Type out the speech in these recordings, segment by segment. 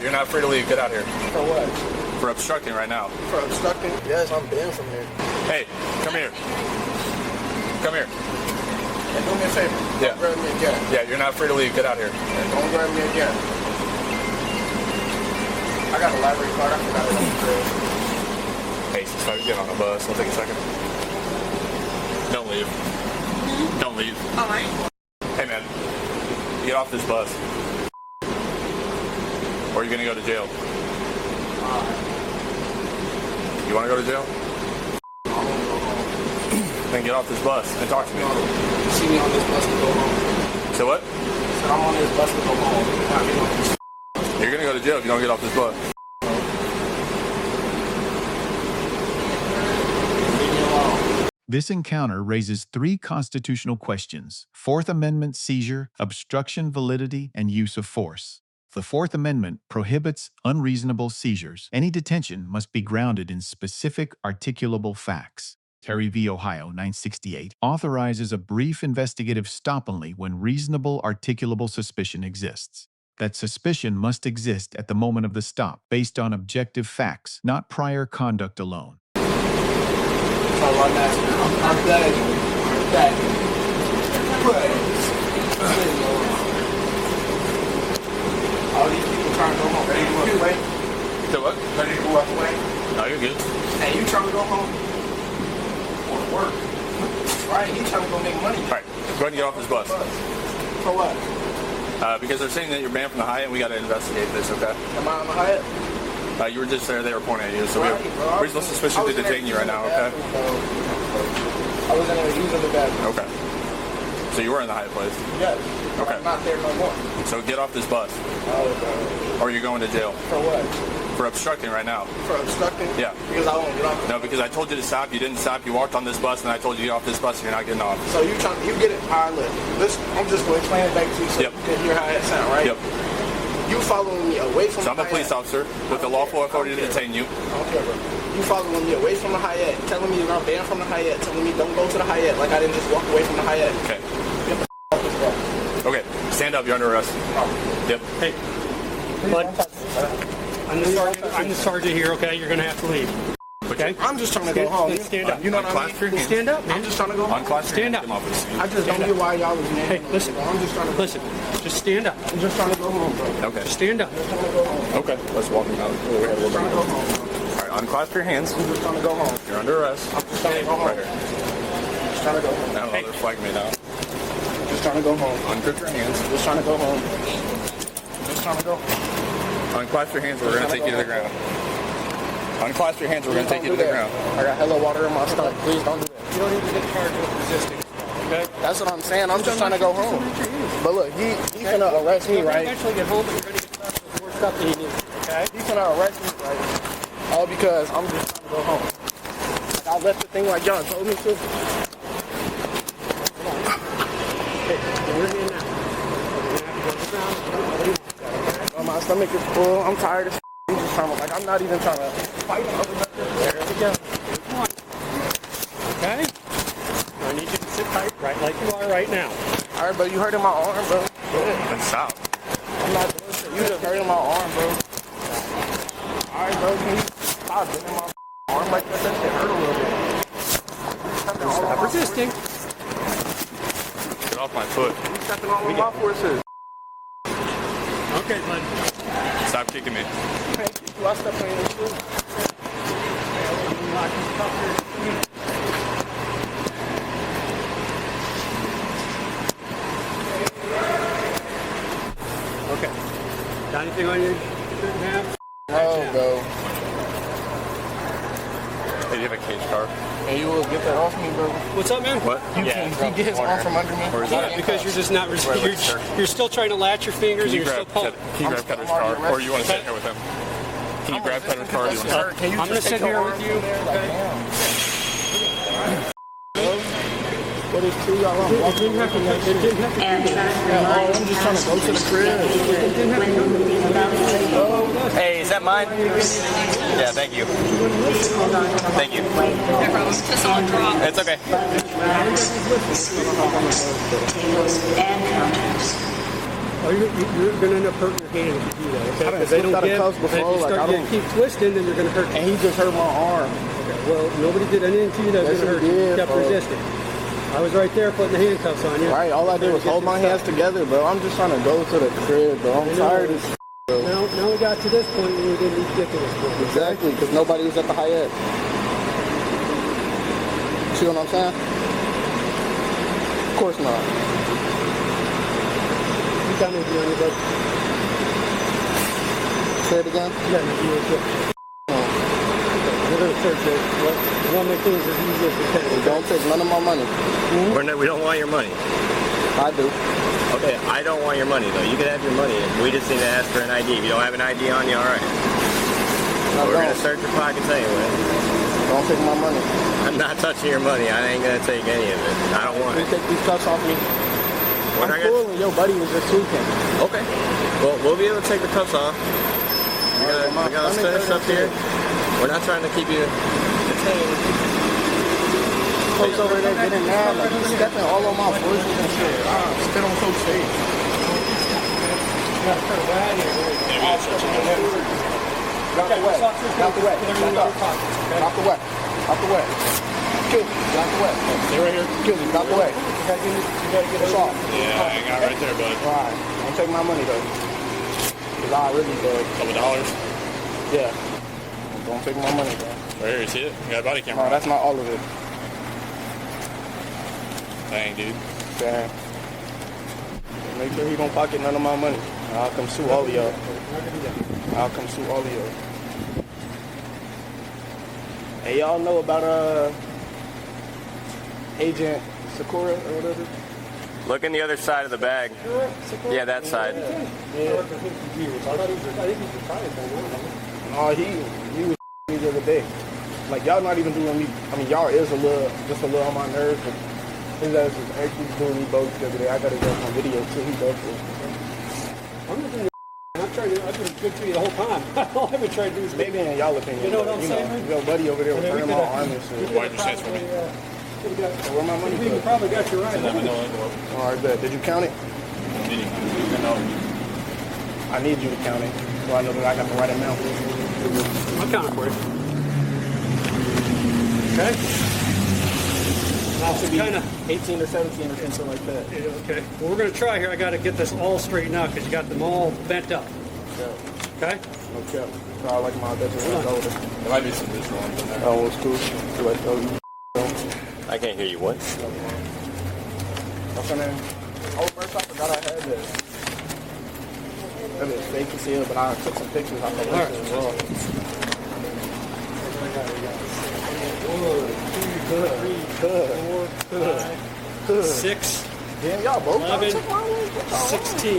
You're not free to leave. Get out here. For what? For obstructing right now. For obstructing? Yes, I'm banned from here. Hey, come here. Come here. Hey, do me a favor. Yeah. Don't grab me again. Yeah, you're not free to leave. Get out here. Hey, don't grab me again. I got a library card. I forgot it on the crib. Hey, so get on the bus. I'll take a second. Don't leave. Don't leave. All right. Hey, man. Get off this bus. Or you're going to go to jail. You want to go to jail? Then get off this bus and talk to me. You see me on this bus to go home. So what? So I'm on this bus to go home. You're going to go to jail if you don't get off this bus. Leave me alone. This encounter raises three constitutional questions: Fourth Amendment seizure, obstruction, validity, and use of force. The Fourth Amendment prohibits unreasonable seizures. Any detention must be grounded in specific, articulable facts. Terry v. Ohio, 968, authorizes a brief investigative stop only when reasonable, articulable suspicion exists. That suspicion must exist at the moment of the stop, based on objective facts, not prior conduct alone. So I'm asking. I'm begging. I'm begging. All these people trying to go home. Ready to walk away? So what? Ready to walk away? No, you're good. Hey, you trying to go home? Want to work? Right? You trying to go make money? All right. Go ahead and get off this bus. For what? Because they're saying that you're banned from the Hyatt and we got to investigate this, okay? Am I on the Hyatt? You were just there. They were pointing at you. So Right, we bro. have reasonable suspicion to detain you right now, okay? I was in there using the bathroom. Okay. So you were in the Hyatt place? Yes. Okay. I'm not there no more. So get off this bus. Oh, Or you're going to jail. for what? For obstructing right now. For obstructing? Yeah. Because I won't get off. No, because I told you to stop. You didn't stop. You walked on this bus, and I told you to get off this bus, and you're not getting off. So you get it. All right, look. Listen, I'm just going to explain it back to you so Yep. you can hear how it sound, right? Yep. You following me away from So I'm the a police Hyatt. officer with the lawful authority to detain you. I don't care, bro. You following me away from the Hyatt, telling me you're not banned from the Hyatt, telling me don't go to the Hyatt, like I didn't just walk away from the Hyatt. Okay. Get the off this bus. Okay. Stand up. You're under arrest. Yep. Hey, bud, I'm the sergeant here, okay? You're going to have to leave. Okay? I'm just trying to go home. Stand up. You know what I Unclasp your mean? hands. Stand up, man. I'm just trying to go home. Unclasp your Stand hands. up. Get off this. I just don't get why y'all was mad. Hey, listen. I'm just trying to Listen, just stand up. I'm just trying to go home, bro. Okay. Just stand up. I'm just trying to go home. Okay. Let's walk him out. I'm trying to go home. All right. Unclasp your hands. I'm just trying to go home. You're under arrest. I'm just trying to go home. Right here. Just trying to go home. I don't know. They're flagging me now. Just trying to go home. Unclasp your hands. Just trying to go home. Just trying to go home. Unclasp your hands. We're going to take you to the ground. Unclasp your hands. We're going to take you to the ground. I got hella water in my stomach. Please don't do that. You don't even get charged with resisting. Okay? That's what I'm saying. I'm just trying to go home. But look, he finna arrest me, You're going to right? eventually get home, but you're going to get charged with more stuff than you need. Okay? He finna arrest me, right? All because I'm just trying to go home. Like, I left the thing like y'all told me to. Hey, you're here now. You're going to have to go to the ground. My stomach is full. I'm tired of I'm just trying to, like, I'm not even trying to fight him. There we go. Come on. Okay? I need you to sit tight, right like you are right now. All right, but you hurting my arm, bro. Then stop. I'm not doing shit. You just hurting my arm, bro. All right, bro. Can you stop bending my arm like that? That shit hurt a little bit. Stop resisting. Get off my foot. You stepping all over my forces. Okay, bud. Stop kicking me. You can't kick you. I step on your shoes. Okay. Got anything on you shouldn't have? No, bro. Hey, do you have a cage car? And you will get that off me, bro. What's up, man? What? You can get his arm from under me. Where is that? Because you're just not. Wait, sir. You're still trying to latch your fingers Can and you you're grab, still pulling. Can you grab Cutter's car? Or you want to sit here with him? Can you grab Cutter's car? Or do you want to Sir, can you I'm just gonna take sit your here arm with you, from there? Like, okay? damn. What is true? Y'all want to walk in with me? It didn't have to. I'm just trying to go to the crib. Hey, is that mine? Yeah, thank you. Thank you. No problem. Just on drop. It's okay. Tables and counters. Or you're going to end up hurting your hand if you do that, okay? I done Because they don't slipped out of give, cuffs and if before, you like, start I to don't- keep twisting, then they're going to hurt you. And he just hurt my arm. Okay, well, nobody did anything to you that was Yes, going to hurt he you. You did, kept bro. resisting. I was right there putting the handcuffs on you. Right, all I did was hold my hands together, bro. I'm just trying to go to the crib, bro. I'm tired of this. Now we got to this point and we didn't need to get to this point. Exactly, because nobody was at the Hyatt. See what I'm saying? Of course not. You got me on your bud. Say it again. You got me on your bud. We're going to search it. We want to make things as easy as we can. Don't take none of my money. We don't want your money. I do. Okay, I don't want your money though. You can have your money. We just need to ask for an ID. If you don't have an ID on you, all right. We're gonna search your pockets anyway. Don't take my money. I'm not touching your money. I ain't gonna take any of it. I don't want You it. take these cuffs off me. We're I'm not cool gonna- and your buddy was just tweaking. Okay. Well, we'll be able to take the cuffs off. We got us finished up here. We're not trying to keep you detained. Folks over there getting mad, like he's stepping all on my voices and shit. Spit on folks' face. Out the way. Out the way. Back up. Out the way. Out the way. Kill me. Out the way. Stay right here. Kill me. Out the way. You gotta get us off. Yeah, I got right there, bud. Alright. Don't take my money though. Cause I really did. Couple dollars. Yeah. Don't take my money, bro. Right here, you see it? You got a body No, camera. that's not all of it. Dang, dude. Damn. Make sure he don't pocket none of my money. I'll come sue all of y'all. I'll come sue all of y'all. Hey, y'all know about Agent Sakura or whatever? Look in the other side of the bag. Yeah, that side. Yeah. No, he was me the other day. Like y'all not even doing me. I mean, y'all is just a little on my nerves, but his ass was actually doing me both the other day. I gotta get on video too. He does this. I'm not doing I've been good to you the whole time. All I've been trying to do is Maybe in y'all opinion, You know what I'm saying, man? Your buddy over there was I mean, hurting we my could've- arm and shit. Why did you say it's for me? Where my money We go? probably got you right. All right, bet. Did you count it? I need you to count it so I know that I got the right amount. I'll count it for you. Okay? Now should be Kinda. 18 or 17 or something like that. Okay. Well, we're going to try here. I got to get this all straightened out because you got them all bent up. Okay? Okay. So I like my business older. There might be some digital ones in there. Oh, it's cool. So like, I can't hear you. What? what's her name? Oh, first I forgot I had this. That is fake as hell, but I took some pictures. I thought Alright. it was wrong. 6, Damn, y'all both 11, took my one? 16.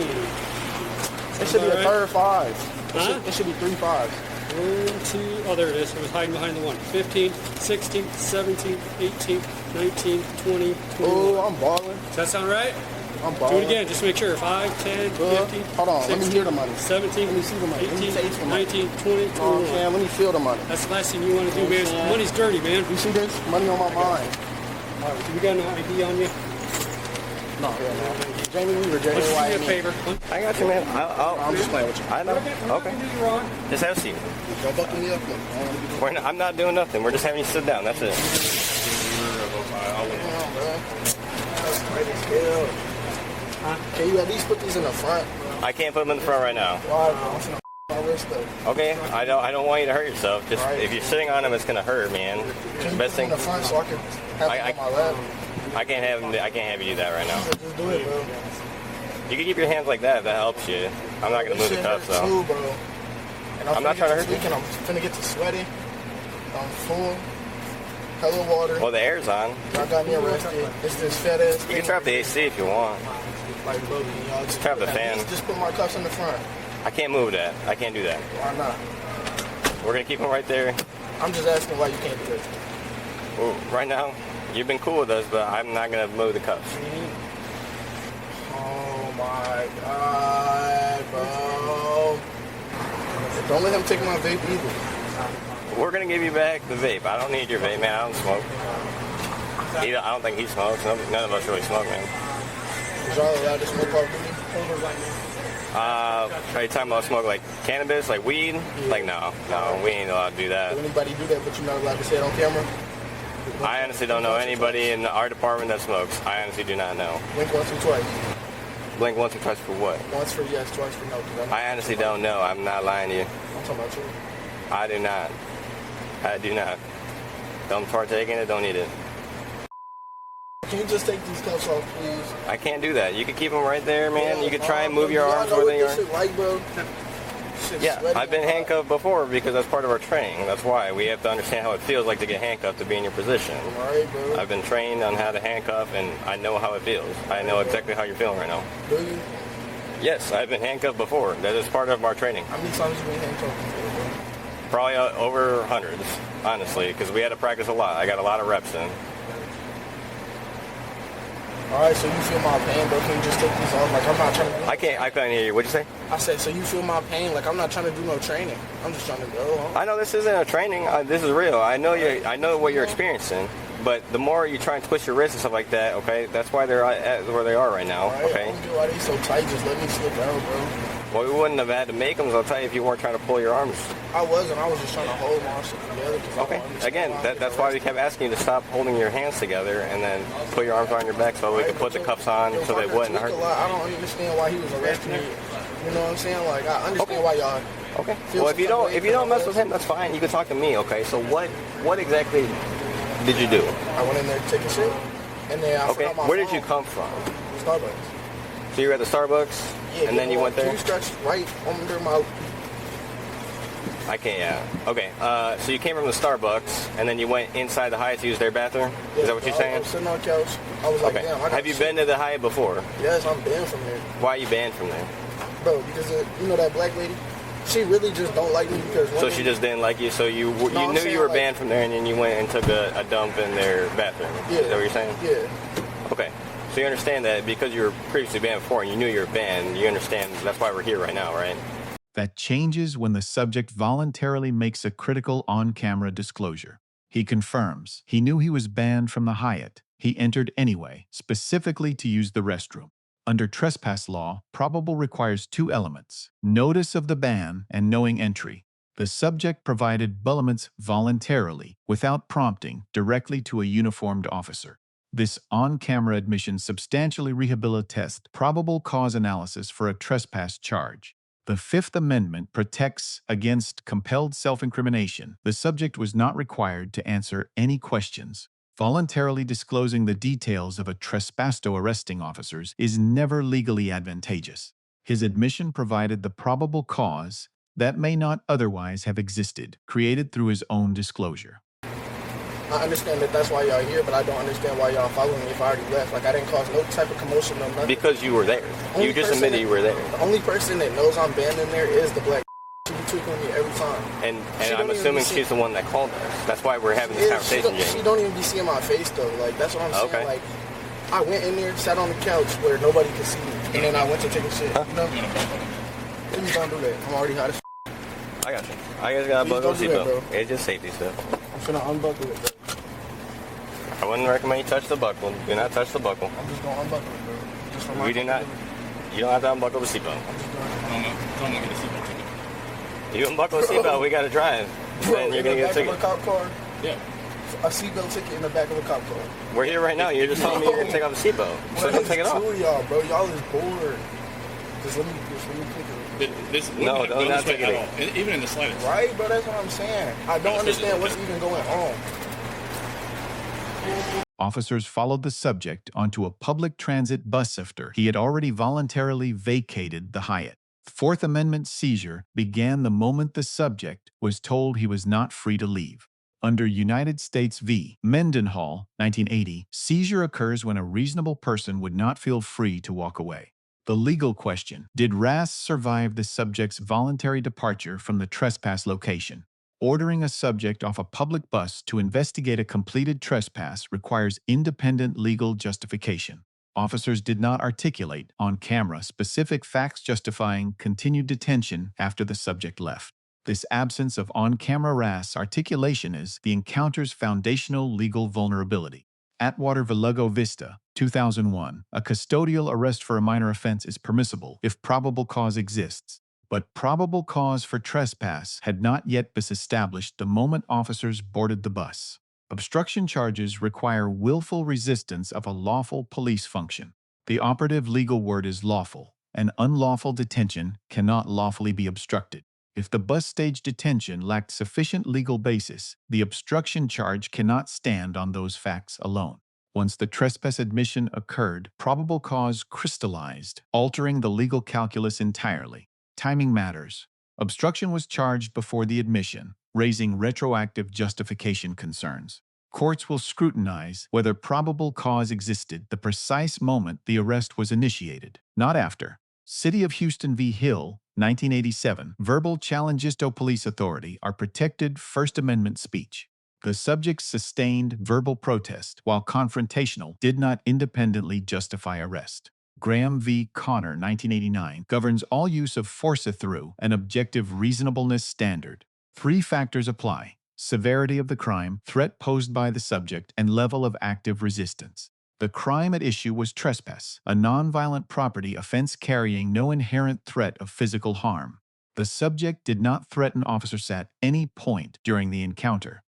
It should be a Alright. third five. Huh? It should be 3 5s. 1, 2, oh, there it is. It was hiding behind the 1. 15, 16, 17, 18, 19, 20, 21. Oh, I'm balling. Does that sound right? I'm Do balling. it again. Just make sure. 5, 10, 15, Hold on, let me 16, hear the money. 17, Let me see the money. Let me 18, taste the money. 19, 20, You know what I'm 21. saying? Let me feel the money. That's the last thing you want to do, man. Money's dirty, man. You see this? Money on my mind. All right, you got no ID on you? No, yeah, no. Jamie Weaver, Let's do me a J-A-Y-M-E. favor. I got you, man. I'm just playing with you. I know. Okay. You're on. Just have a seat. Don't fuck me up. Look. I'm not doing nothing. We're just having you sit down. That's it. Can you at least put these in the front? I can't put them in the front right now. Why? I'm finna my wrist though. Okay. I don't want you to hurt yourself. Just if you're sitting on them, it's gonna hurt, man. Can you Best put them in thing. the front so I can have I- them on my lap? I can't have you do that right now. Just do it, bro. You can keep your hands like that if that helps you. I'm not gonna move the This shit cuffs hurts though. too, bro. And I'm not trying to hurt you. I'm finna get to sweaty. I'm full. Hella water. Well, the air's on. Y'all got me arrested. It's this fat ass. You can turn up the AC if you want. Like, bro, y'all just Turn up the at fan. least just put my cuffs in the front. I can't move that. I can't do that. Why not? We're gonna keep them right there. I'm just asking why you can't do it. Well, right now, you've been cool with us, but I'm not gonna move the cuffs. Oh my god, bro. Don't let him take my vape either. We're gonna give you back the vape. I don't need your vape, man. I don't smoke. I don't think he smokes. None of us really smoke, man. Is y'all allowed to smoke off duty? holder right now? Are you talking about smoke like cannabis, like weed? Like no, we ain't allowed to do that. Does anybody do that, but you're not allowed to say it on camera? I honestly don't know anybody in our department that smokes. I honestly do not know. Blink once or twice. Blink once or twice for what? Once for yes, twice for no. I honestly don't know. I'm not lying to you. I'm talking about you. I do not. I do not. Don't partake in it, don't eat it. Can you just take these cuffs off, please? I can't do that. You can keep them right there, man. Yeah, you can try and move bro, your y'all arms know where what they this are. shit like, bro? Shit's Yeah, sweaty I've been and hot. handcuffed before because that's part of our training. That's why we have to understand how it feels like to get handcuffed to be in your position. Right, bro. I've been trained on how to handcuff, and I know how it feels. I know exactly how you're feeling right now. Do you? Yes, I've been handcuffed before. That is part of our training. How many times you been handcuffed before, bro? Probably over hundreds, honestly, because we had to practice a lot. I got a lot of reps in. Alright, so you feel my pain, bro? Can you just take these off? Like, I'm not trying to do I couldn't hear you. What'd you say? I said, so you feel my pain? Like, I'm not trying to do no training. I'm just trying to go home. I know this isn't a training. This is real. I know what you're experiencing. But the more you try and twist your wrists and stuff like that, okay, that's why they're at where they are right now, Right? okay? I don't get why they so tight. Just let me slip out, bro. Well, we wouldn't have had to make them, so I'll tell you, if you weren't trying to pull your arms. I wasn't. I was just trying to hold my shit together. 'Cause I Okay. don't understand Again, why I get that's why we arrested. kept asking you to stop holding your hands together and then put your arms around your back so we could put the cuffs on so they wouldn't hurt. I don't understand why he was arresting me. You know what I'm saying? Like, I understand why y'all. Okay. Feel Well, if you some don't type of way mess for with him, that's fine. You can talk to me. Okay. So what exactly did you do? I went in there to take a shit, and then I Okay. forgot my Where did phone. you come from? Starbucks. So you were at the Starbucks, Yeah, and then you went there. Two stretched right under my. I can't. Yeah. Okay. So you came from the Starbucks, and then you went inside the Hyatt to use their bathroom. Is that what you're I saying? was sitting on the couch. I was like, Okay. damn. I got Have you shit. been to the Hyatt before? Yes, I'm banned from there, Why are you banned from there? bro. Because you know that black lady. She really just don't like me because. So she just didn't like you. So you I'm knew saying, you were like- banned from there, and then you went and took a dump in their bathroom. Yeah. Is that what you're saying? Yeah. Okay. So you understand that because you were previously banned before and you knew you were banned, you understand that's why we're here right now, right? That changes when the subject voluntarily makes a critical on-camera disclosure. He confirms he knew he was banned from the Hyatt. He entered anyway, specifically to use the restroom. Under trespass law, probable requires two elements: notice of the ban and knowing entry. The subject provided elements voluntarily, without prompting, directly to a uniformed officer. This on-camera admission substantially rehabilitates probable cause analysis for a trespass charge. The Fifth Amendment protects against compelled self-incrimination. The subject was not required to answer any questions. Voluntarily disclosing the details of a trespassto arresting officers is never legally advantageous. His admission provided the probable cause that may not otherwise have existed, created through his own disclosure. I understand that that's why y'all here, but I don't understand why y'all following me if I already left. Like, I didn't cause no type of commotion, no nothing. Because you were there. Only You just person admitted you were there. The only person that knows I'm banned in there is the black. She be tweaking me every time. And She I'm don't even assuming be she's the one that called us. That's why we're having this She conversation, don't, she Jamie. don't even be seeing my face though. Like, that's what I'm saying. Okay. Like, I went in there, sat on the couch where nobody could see me, and then I went to take a shit. You know? Please don't do that. I'm already hot as. I got you. I just got a Please buckle don't do that, seatbelt. bro. It's just safety stuff. I'm finna unbuckle it, bro. I wouldn't recommend you touch the buckle. Do not touch the buckle. I'm just gonna unbuckle it, bro. Just for my We do not. You don't have to unbuckle the seatbelt. I'm just gonna. Don't get a seatbelt ticket. You unbuckle the seatbelt, we gotta drive. Bro, Then you're in gonna the get a back ticket. of a cop car. Yeah. A seatbelt ticket in the back of a cop car. We're here right now. You're just telling me you're gonna take off the seatbelt. So don't take it off. Two of y'all, bro. Y'all is bored. Just let me click it. This No, wouldn't don't go not this way take it at all. Even in the slightest. Right, bro. That's what I'm saying. I don't understand what's even going on. Officers followed the subject onto a public transit bus after he had already voluntarily vacated the Hyatt. Fourth Amendment seizure began the moment the subject was told he was not free to leave. Under United States v. Mendenhall, 1980, seizure occurs when a reasonable person would not feel free to walk away. The legal question: did Rass survive the subject's voluntary departure from the trespass location? Ordering a subject off a public bus to investigate a completed trespass requires independent legal justification. Officers did not articulate on camera specific facts justifying continued detention after the subject left. This absence of on-camera Rass articulation is the encounter's foundational legal vulnerability. Atwater v. Lago Vista, 2001, a custodial arrest for a minor offense is permissible if probable cause exists. But probable cause for trespass had not yet been established the moment officers boarded the bus. Obstruction charges require willful resistance of a lawful police function. The operative legal word is lawful. An unlawful detention cannot lawfully be obstructed. If the bus stage detention lacked sufficient legal basis, the obstruction charge cannot stand on those facts alone. Once the trespass admission occurred, probable cause crystallized, altering the legal calculus entirely. Timing matters. Obstruction was charged before the admission, raising retroactive justification concerns. Courts will scrutinize whether probable cause existed the precise moment the arrest was initiated, not after. City of Houston v. Hill, 1987, verbal challenges to police authority are protected First Amendment speech. The subject's sustained verbal protest, while confrontational, did not independently justify arrest. Graham v. Connor, 1989, governs all use of force through an objective reasonableness standard. 3 factors apply: severity of the crime, threat posed by the subject, and level of active resistance. The crime at issue was trespass, a nonviolent property offense carrying no inherent threat of physical harm. The subject did not threaten officers at any point during the encounter.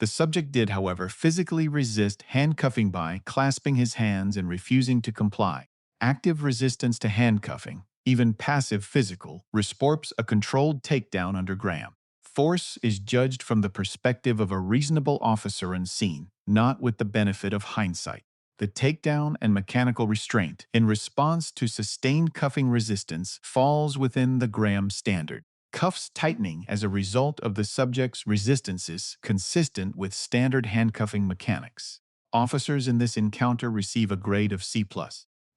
The subject did, however, physically resist handcuffing by clasping his hands and refusing to comply. Active resistance to handcuffing, even passive physical, resports a controlled takedown under Graham. Force is judged from the perspective of a reasonable officer on scene, not with the benefit of hindsight. The takedown and mechanical restraint in response to sustained cuffing resistance falls within the Graham standard. Cuffs tightening as a result of the subject's resistances consistent with standard handcuffing mechanics. Officers in this encounter receive a grade of C+.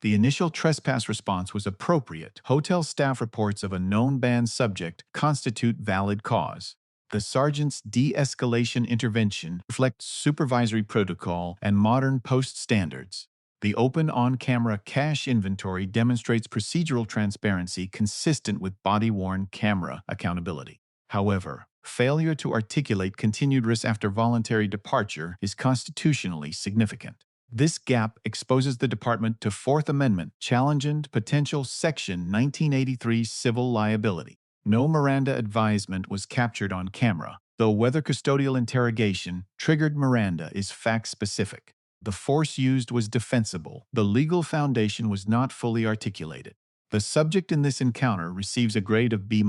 The initial trespass response was appropriate. Hotel staff reports of a known banned subject constitute valid cause. The sergeant's de-escalation intervention reflects supervisory protocol and modern post standards. The open on-camera cache inventory demonstrates procedural transparency consistent with body-worn camera accountability. However, failure to articulate continued risk after voluntary departure is constitutionally significant. This gap exposes the department to Fourth Amendment challenging potential Section 1983 civil liability. No Miranda advisement was captured on camera, though whether custodial interrogation triggered Miranda is fact-specific. The force used was defensible. The legal foundation was not fully articulated. The subject in this encounter receives a grade of B-.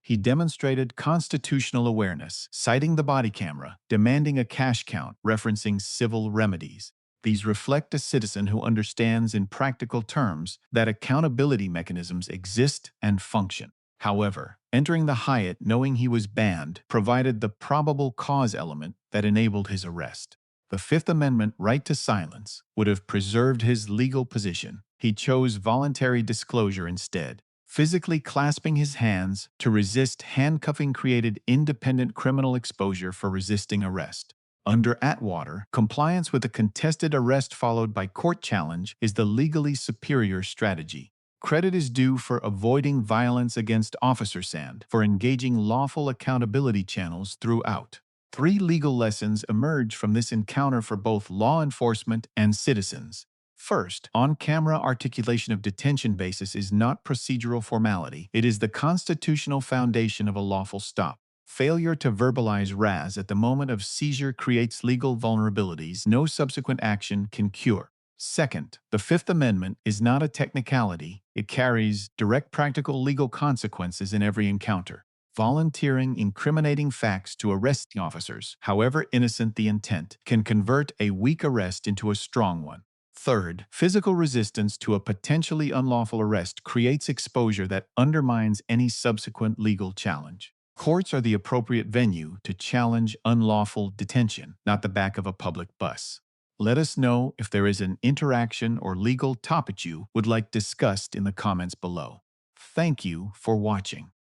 He demonstrated constitutional awareness, citing the body camera, demanding a cash count, referencing civil remedies. These reflect a citizen who understands in practical terms that accountability mechanisms exist and function. However, entering the Hyatt knowing he was banned provided the probable cause element that enabled his arrest. The Fifth Amendment right to silence would have preserved his legal position. He chose voluntary disclosure instead. Physically clasping his hands to resist handcuffing created independent criminal exposure for resisting arrest. Under Atwater, compliance with a contested arrest followed by court challenge is the legally superior strategy. Credit is due for avoiding violence against officers and for engaging lawful accountability channels throughout. 3 legal lessons emerge from this encounter for both law enforcement and citizens. First, on-camera articulation of detention basis is not procedural formality. It is the constitutional foundation of a lawful stop. Failure to verbalize RAS at the moment of seizure creates legal vulnerabilities no subsequent action can cure. Second, the Fifth Amendment is not a technicality. It carries direct practical legal consequences in every encounter. Volunteering incriminating facts to arresting officers, however innocent the intent, can convert a weak arrest into a strong one. Third, physical resistance to a potentially unlawful arrest creates exposure that undermines any subsequent legal challenge. Courts are the appropriate venue to challenge unlawful detention, not the back of a public bus. Let us know if there is an interaction or legal topic you would like discussed in the comments below. Thank you for watching.